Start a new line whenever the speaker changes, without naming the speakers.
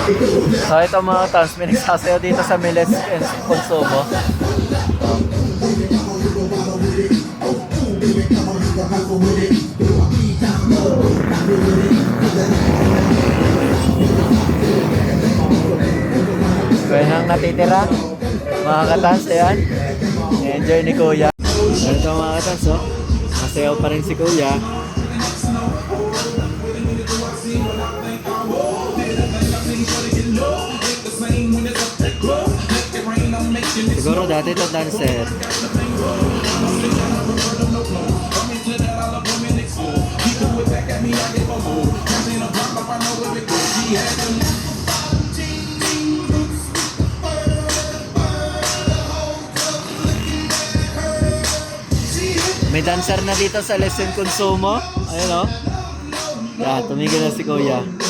So ito mga tons, may nagsasayaw dito sa Miles and Consumo. Kaya nang natitira, mga katans, ayan. Enjoy ni Kuya. Ito mga katans, oh. Masayaw pa rin si Kuya. Siguro dati ito dancer. May dancer na dito sa Lesson Consumo. Ayun o. Yan, tumigil na si Kuya.